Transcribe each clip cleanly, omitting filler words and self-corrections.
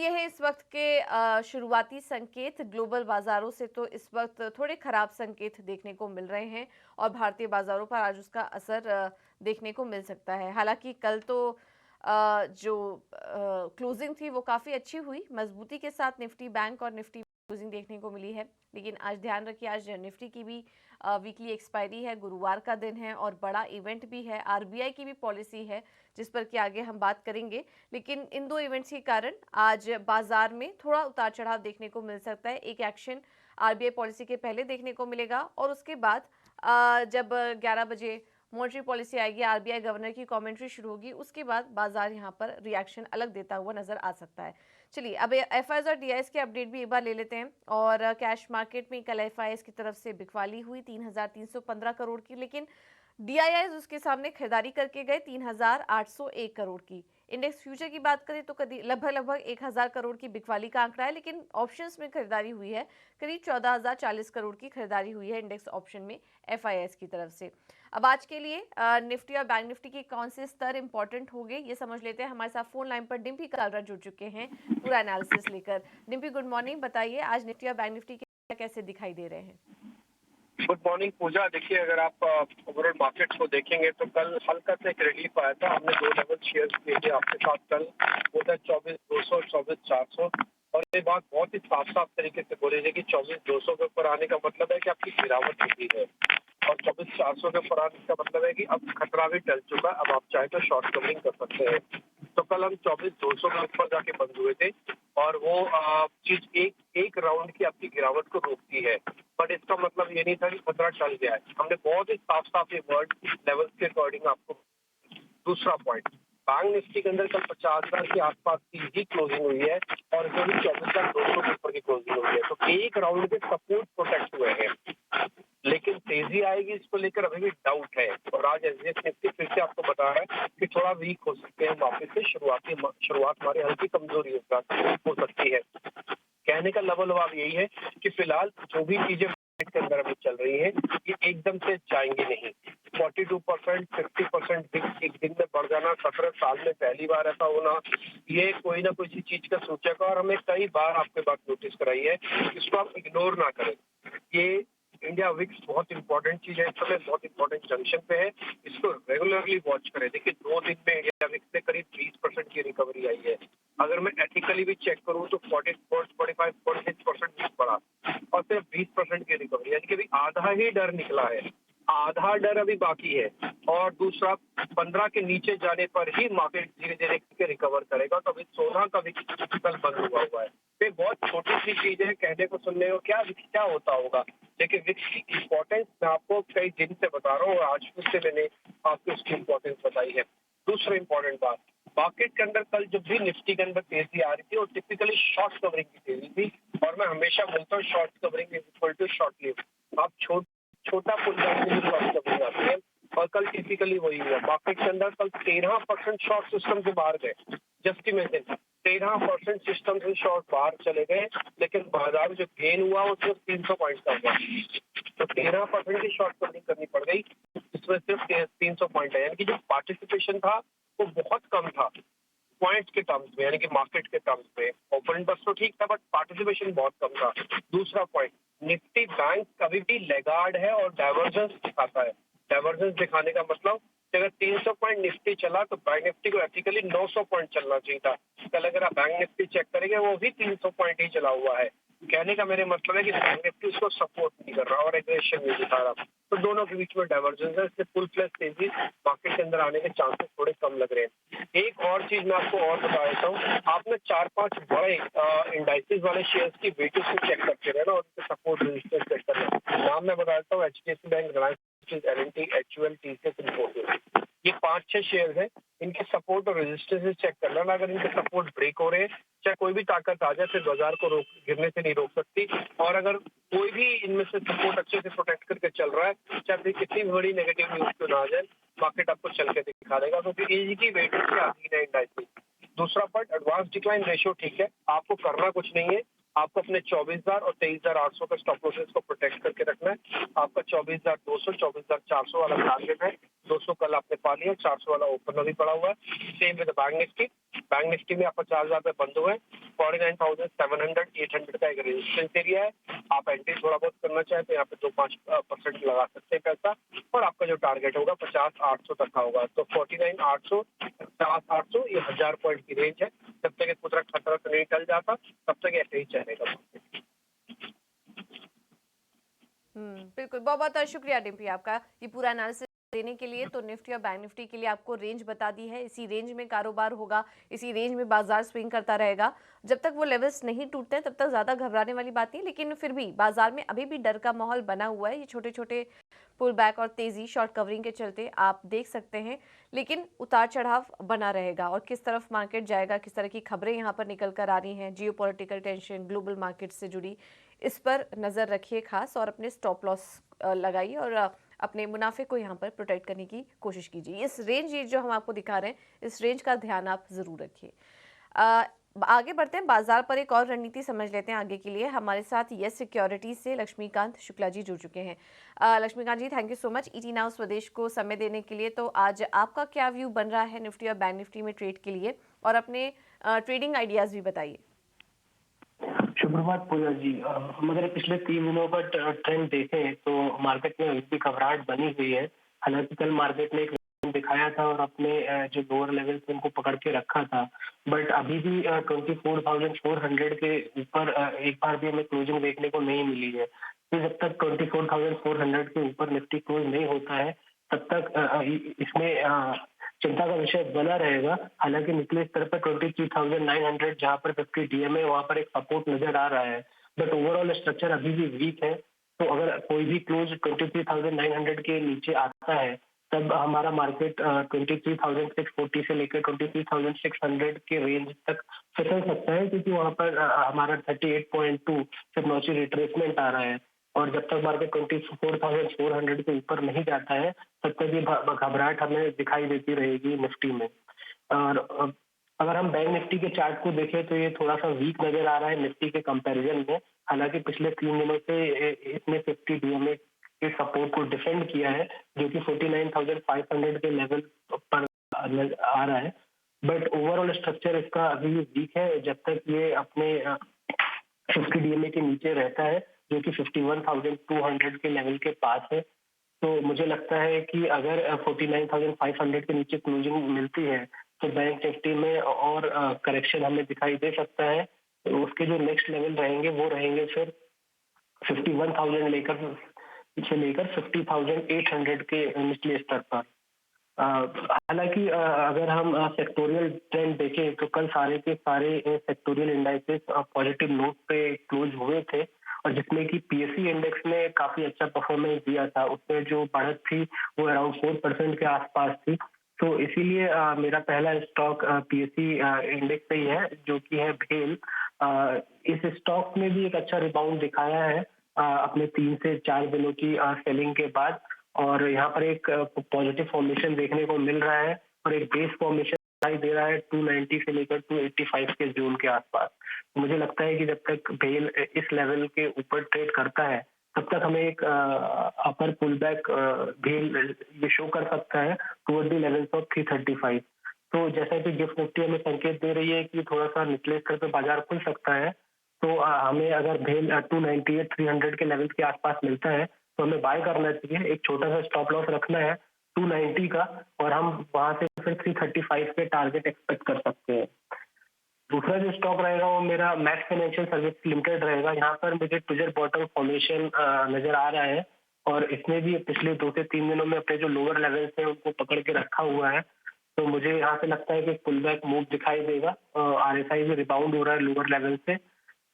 ये है इस वक्त के शुरुआती संकेत। ग्लोबल बाजारों से तो इस वक्त थोड़े खराब संकेत देखने को मिल रहे हैं और भारतीय बाजारों पर आज उसका असर देखने को मिल सकता है। हालांकि कल तो जो क्लोजिंग थी वो काफ़ी अच्छी हुई, मजबूती के साथ निफ्टी बैंक और निफ्टी क्लोजिंग देखने को मिली है। लेकिन आज ध्यान रखिए, आज निफ्टी की भी वीकली एक्सपायरी है, गुरुवार का दिन है और बड़ा इवेंट भी है, आरबीआई की भी पॉलिसी है जिस पर कि आगे हम बात करेंगे। लेकिन इन दो इवेंट्स के कारण आज बाजार में थोड़ा उतार चढ़ाव देखने को मिल सकता है। एक एक्शन आरबीआई पॉलिसी के पहले देखने को मिलेगा और उसके बाद जब 11 बजे मॉनेटरी पॉलिसी आएगी, आरबीआई गवर्नर की कमेंट्री शुरू होगी, उसके बाद बाजार यहां पर रिएक्शन अलग देता हुआ नजर आ सकता है। चलिए अब एफआईएस और डीआईएस के अपडेट भी एक बार ले लेते हैं। और कैश मार्केट में कल एफआईएस की तरफ से बिकवाली हुई 3,315 करोड़ की, लेकिन डीआईआईएस उसके सामने खरीदारी करके गए 3,801 करोड़ की। इंडेक्स फ्यूचर की बात करें तो लगभग 1,000 करोड़ की बिकवाली का आंकड़ा है, लेकिन ऑप्शंस में खरीदारी हुई है, करीब 14,040 करोड़ की खरीदारी हुई है इंडेक्स ऑप्शन में एफआईएस की तरफ से। अब आज के लिए निफ्टी और बैंक निफ्टी के कौन से स्तर इंपॉर्टेंट होंगे ये समझ लेते हैं। हमारे साथ फोन लाइन पर डिम्पी कालरा जुड़ चुके हैं पूरा एनालिसिस लेकर। Dimpy, good morning. बताइए आज निफ्टी और बैंक निफ्टी के कैसे दिखाई दे रहे हैं? गुड मॉर्निंग पूजा। देखिए, अगर आप ओवरऑल मार्केट को देखेंगे तो कल हल्का से एक रिलीफ आया था। हमने 2 लेवल शेयर किए थे आपके साथ कल, वो था 24,200 24,400, और ये बात बहुत ही साफ साफ तरीके से बोली थी कि 24,200 के ऊपर आने का मतलब है कि आपकी गिरावट हुई है और 24,400 के ऊपर आने का मतलब है कि अब खतरा भी टल चुका है, अब आप चाहे तो शॉर्ट कवरिंग कर सकते हैं। तो कल हम 24,200 के ऊपर जाके बंद हुए थे और वो चीज एक राउंड की आपकी गिरावट को रोकती है, बट इसका मतलब ये नहीं था कि खतरा टल गया है। हमने बहुत ही साफ साफ ये वर्ड लेवल्स के अकॉर्डिंग आपको। दूसरा पॉइंट, बैंक निफ्टी के अंदर कल 50,000 के आसपास की ही क्लोजिंग हुई है और इसमें भी 24,200 के ऊपर की क्लोजिंग हुई है, तो एक राउंड के सपोर्ट प्रोटेक्ट हुए हैं। लेकिन तेजी आएगी इसको लेकर अभी भी डाउट है और आज एसजीएक्स निफ्टी फिर से आपको बता रहा है कि थोड़ा वीक हो सकते हैं वापस से। शुरुआत हमारी हल्की कमजोरी हो सकती है। कहने का मतलब यही है कि फिलहाल जो भी चीजें मार्केट के अंदर अभी चल रही है ये एकदम से जाएंगी नहीं। 42%, 50% एक दिन में बढ़ जाना, 17 साल में पहली बार ऐसा होना, ये कोई ना कोई चीज का सूचक है और हमें कई बार आपके बात नोटिस कराई है, इसको आप इग्नोर ना करें। ये इंडिया विक्स बहुत इंपॉर्टेंट चीज है, इस समय बहुत इंपॉर्टेंट जंक्शन पे है, इसको रेगुलरली वॉच करें। देखिए 2 दिन में इंडिया विक्स में करीब 20% की रिकवरी आई है। अगर मैं एथिकली भी चेक करूं तो 45-46% बढ़ा और सिर्फ 20% की रिकवरी, यानी कि अभी आधा ही डर निकला है, आधा डर अभी बाकी है। और दूसरा, 15 के नीचे जाने पर ही मार्केट धीरे धीरे रिकवर करेगा। तो अभी 16 का भी कल बंद हुआ है। ये बहुत छोटी सी चीज है, कहने को सुनने को क्या होता होगा, लेकिन विक्स की इम्पोर्टेंस मैं आपको कई दिन से बता रहा हूँ और आज फिर से मैंने आपको इसकी इम्पोर्टेंस बताई है। दूसरा इम्पोर्टेंट बात, मार्केट के अंदर कल जब भी निफ्टी के अंदर तेजी आ रही थी और टिपिकली शॉर्ट कवरिंग की तेजी थी, और मैं हमेशा बोलता हूँ short covering is equal to short live. आप छोटा पुल डाउन में शॉर्ट कवरिंग आती है और कल टिपिकली वही हुआ। मार्केट के अंदर कल 13% शॉर्ट सिस्टम से बाहर गए। जस्ट इमेजिन, 13% सिस्टम से शॉर्ट बाहर चले गए, लेकिन बाजार में जो गेन हुआ वो सिर्फ 300 पॉइंट का हुआ। तो 13% की शॉर्ट कवरिंग करनी पड़ गई, इसमें सिर्फ 300 पॉइंट है, यानी कि जो पार्टिसिपेशन था वो बहुत कम था पॉइंट्स के टर्म्स में, यानी कि मार्केट के टर्म्स में। ओपन इंटरेस्ट तो ठीक था बट पार्टिसिपेशन बहुत कम था। दूसरा पॉइंट, निफ्टी बैंक कभी भी लेगार्ड है और डाइवर्जेंस दिखाता है। डाइवर्जेंस दिखाने का मतलब कि अगर 300 पॉइंट निफ्टी चला तो बैंक निफ्टी को एथिकली 900 पॉइंट चलना चाहिए था। कल अगर आप बैंक निफ्टी चेक करेंगे वो भी 300 पॉइंट ही चला हुआ है। कहने का मेरे मतलब है कि बैंक निफ्टी उसको सपोर्ट नहीं कर रहा और एग्रेशन नहीं दिखा रहा, तो दोनों के बीच में डाइवर्जेंस है। इससे फुल फ्लैश तेजी मार्केट के अंदर आने के चांसेस थोड़े कम लग रहे हैं। एक और चीज मैं आपको और बता देता हूँ, आपने 4-5 बड़े इंडाइसेस वाले शेयर्स की वेटेज को चेक करते रहना और उनके सपोर्ट रेजिस्टेंस चेक करना। नाम मैं बता देता हूँ, HDFC bank, Reliance, L&T, HUL, TCS, Infosys, ये 5-6 शेयर्स हैं। इनके सपोर्ट और रेजिस्टेंस चेक करना, अगर इनके सपोर्ट ब्रेक हो रहे हैं, चाहे कोई भी ताकत आ जाए, फिर बाजार को गिरने से नहीं रोक सकती। और अगर कोई भी इनमें से सपोर्ट अच्छे से प्रोटेक्ट करके चल रहा है, चाहे फिर कितनी बड़ी नेगेटिव न्यूज क्यों ना आ जाए, मार्केट आपको चल के दिखा देगा, क्योंकि एजी की वेटेज के अधीन है इंडाइसेस। दूसरा पॉइंट, एडवांस डिक्लाइन रेशियो ठीक है, आपको करना कुछ नहीं है, आपको अपने 24,000 और 23,800 का स्टॉप लॉसेस को प्रोटेक्ट करके रखना है। आपका 24,200, 24,400 वाला टारगेट है। 200 कल आपने पा लिया, 400 वाला ओपन अभी पड़ा हुआ है। Same with bank Nifty. Bank Nifty में आपका 4,000 पे बंद हुआ है। 49,700, 800 का एक रेजिस्टेंस एरिया है। आप एंट्री थोड़ा बहुत करना चाहें तो यहाँ पे 2-5% लगा सकते हैं पैसा, और आपका जो टारगेट होगा 50,800 तक का होगा। तो 49,800, 50,800 ये 1000 पॉइंट की रेंज है। जब तक ये पूरा खतरा से नहीं टल जाता तब तक ऐसे ही चलेगा। बिल्कुल। बहुत-बहुत शुक्रिया डिम्पी आपका ये पूरा एनालिसिस देने के लिए। तो निफ्टी और बैंक निफ्टी के लिए आपको रेंज बता दी है। इसी रेंज में कारोबार होगा, इसी रेंज में बाजार स्विंग करता रहेगा। जब तक वो लेवल्स नहीं टूटते हैं तब तक ज़्यादा घबराने वाली बात नहीं, लेकिन फिर भी बाजार में अभी भी डर का माहौल बना हुआ है। ये छोटे-छोटे पुल बैक और तेज़ी शॉर्ट कवरिंग के चलते आप देख सकते हैं, लेकिन उतार-चढ़ाव बना रहेगा। और किस तरफ मार्केट जाएगा, किस तरह की खबरें यहाँ पर निकल कर आ रही हैं, जियोपॉलिटिकल टेंशन, ग्लोबल मार्केट से जुड़ी, इस पर नज़र रखिए खास, और अपने स्टॉप लॉस लगाइए और अपने मुनाफे को यहाँ पर प्रोटेक्ट करने की कोशिश कीजिए। इस रेंज ये जो हम आपको दिखा रहे हैं, इस रेंज का ध्यान आप ज़रूर रखिए। आगे बढ़ते हैं, बाजार पर एक और रणनीति समझ लेते हैं आगे के लिए। हमारे साथ यस सिक्योरिटीज से लक्ष्मीकांत शुक्ला जी जुड़ चुके हैं। Laxmikant ji, thank you so much ET Now Swadesh को समय देने के लिए। तो आज आपका क्या व्यू बन रहा है निफ्टी और बैंक निफ्टी में ट्रेड के लिए, और अपने ट्रेडिंग आइडियाज भी बताइए। शुभ प्रभात पूजा जी। हम अगर पिछले 3 दिनों का ट्रेंड देखें तो मार्केट में अभी भी घबराहट बनी हुई है। हालांकि कल मार्केट ने एक reaction दिखाया था और अपने जो लोअर लेवल से उनको पकड़ के रखा था, बट अभी भी 24,400 के ऊपर एक बार भी हमें क्लोजिंग देखने को नहीं मिली है। तो जब तक 24,400 के ऊपर निफ्टी क्लोज नहीं होता है तब तक इसमें चिंता का विषय बना रहेगा। हालांकि निचले स्तर पर 23,900 जहां पर 50 डीएमए वहां पर एक सपोर्ट नजर आ रहा है, बट ओवरऑल स्ट्रक्चर अभी भी वीक है। तो अगर कोई भी क्लोज 23,900 के नीचे आता है तब हमारा मार्केट 23,640 से लेकर 23,600 के रेंज तक फिसल सकता है, क्योंकि वहां पर हमारा 38.2 फिबोनाची रिट्रेसमेंट आ रहा है। और जब तक मार्केट 24,400 के ऊपर नहीं जाता है तब तक ये घबराहट हमें दिखाई देती रहेगी निफ्टी में। और अगर हम बैंक निफ्टी के चार्ट को देखें तो ये थोड़ा सा वीक नजर आ रहा है निफ्टी के कंपैरिजन में। हालांकि पिछले 3 दिनों से इसने 50 डीएमए के सपोर्ट को डिफेंड किया है, जो कि 49,500 के लेवल पर आ रहा है। बट ओवरऑल स्ट्रक्चर इसका अभी भी वीक है जब तक ये अपने 50 डीएमए के नीचे रहता है, जो कि 51,200 के लेवल के पास है। तो मुझे लगता है कि अगर 49,500 के नीचे क्लोजिंग मिलती है तो बैंक निफ्टी में और करेक्शन हमें दिखाई दे सकता है। तो उसके जो नेक्स्ट लेवल रहेंगे वो रहेंगे फिर 51,000 से लेकर 50,800 के निचले स्तर पर। हालांकि अगर हम सेक्टोरियल ट्रेंड देखें तो कल सारे के सारे सेक्टोरियल इंडाइसेस पॉजिटिव नोट पे क्लोज हुए थे, और जिसमें कि पीएससी इंडेक्स ने काफी अच्छा परफॉर्मेंस दिया था। उसमें जो बढ़त थी वो अराउंड 4% के आसपास थी। तो इसीलिए मेरा पहला स्टॉक पीएससी इंडेक्स से ही है, जो कि है भेल। इस स्टॉक में भी एक अच्छा रिबाउंड दिखाया है अपने 3 से 4 दिनों की सेलिंग के बाद, और यहाँ पर एक पॉजिटिव फॉर्मेशन देखने को मिल रहा है और एक बेस फॉर्मेशन दिखाई दे रहा है 290 से लेकर 285 के जोन के आसपास। मुझे लगता है कि जब तक भेल इस लेवल के ऊपर ट्रेड करता है तब तक हमें एक अपर पुल बैक भेल ये शो कर सकता है टुवर्ड द लेवल्स ऑफ 335। तो जैसा कि गिफ्ट निफ्टी हमें संकेत दे रही है कि थोड़ा सा निचले स्तर पर बाजार खुल सकता है, तो हमें अगर भेल 298 300 के लेवल के आसपास मिलता है तो हमें बाय करना चाहिए। एक छोटा सा स्टॉप लॉस रखना है 290 का, और हम वहां से फिर 335 पे टारगेट एक्सपेक्ट कर सकते हैं। दूसरा जो स्टॉक रहेगा वो मेरा मैक्स फाइनेंशियल सर्विस लिमिटेड रहेगा। यहाँ पर मुझे ट्विजर बॉटम फॉर्मेशन नजर आ रहा है, और इसने भी पिछले 2 से 3 दिनों में अपने जो लोअर लेवल्स है उनको पकड़ के रखा हुआ है। तो मुझे यहाँ से लगता है कि पुल बैक मूव दिखाई देगा। आरएसआई भी रिबाउंड हो रहा है लोअर लेवल से,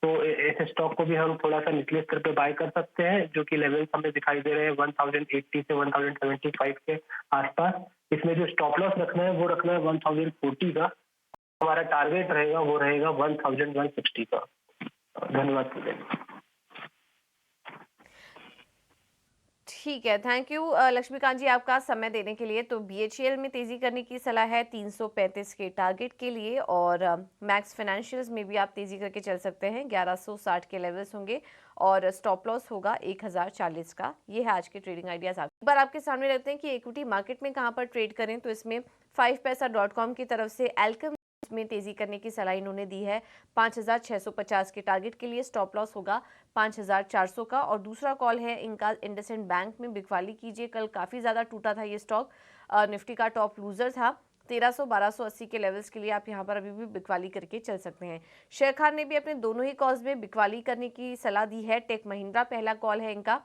तो इस स्टॉक को भी हम थोड़ा सा निचले स्तर पे बाय कर सकते हैं, जो कि लेवल्स हमें दिखाई दे रहे हैं 1080 से 1075 के आसपास। इसमें जो स्टॉप लॉस रखना है वो रखना है 1040 का। हमारा टारगेट रहेगा वो रहेगा 1160 का। धन्यवाद। ठीक है, थैंक यू लक्ष्मीकांत जी आपका समय देने के लिए। तो बीएचईएल में तेज़ी करने की सलाह है 335 के टारगेट के लिए, और मैक्स फाइनेंशियल्स में भी आप तेज़ी करके चल सकते हैं, 1160 के लेवल्स होंगे और स्टॉप लॉस होगा 1040 का। ये है आज के ट्रेडिंग आइडियाज़। एक बार आपके सामने रखते हैं कि इक्विटी मार्केट में कहाँ पर ट्रेड करें, तो इसमें 5paisa.com की तरफ से एल्केम में तेजी करने की सलाह इन्होंने दी है 5650 के टारगेट के लिए, स्टॉप लॉस होगा 5400 का। और दूसरा कॉल है इनका इंडसइंड बैंक में, बिकवाली कीजिए, कल काफ़ी ज़्यादा टूटा था ये स्टॉक, निफ्टी का टॉप लूजर था। 1300-1280 के लेवल्स के लिए आप यहां पर अभी भी बिकवाली करके चल सकते हैं। शेर खान ने भी अपने दोनों ही कॉल्स में बिकवाली करने की सलाह दी है। टेक महिंद्रा पहला कॉल है इनका,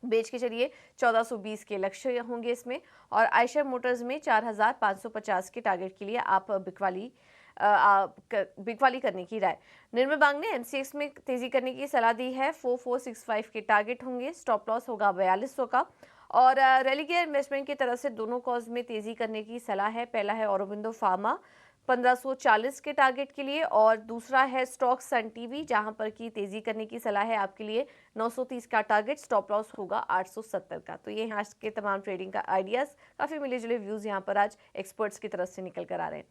बेच के चलिए 1420 के लक्ष्य होंगे इसमें। और आयशर मोटर्स में 4550 के टारगेट के लिए आप बिकवाली करने की राय। निर्मल बांग ने एमसीएक्स में तेजी करने की सलाह दी है, 4465 के टारगेट होंगे, स्टॉप लॉस होगा 4200 का। और रेलिगेयर इन्वेस्टमेंट की तरफ से दोनों कॉज में तेजी करने की सलाह है। पहला है औरोबिंदो फार्मा 1540 के टारगेट के लिए, और दूसरा है स्टॉक सन टीवी जहां पर की तेजी करने की सलाह है आपके लिए 930 का टारगेट, स्टॉप लॉस होगा 870 का। तो ये आज के तमाम ट्रेडिंग का आइडियाज, काफी मिले जुले व्यूज यहाँ पर आज एक्सपर्ट्स की तरफ से निकल कर आ रहे हैं।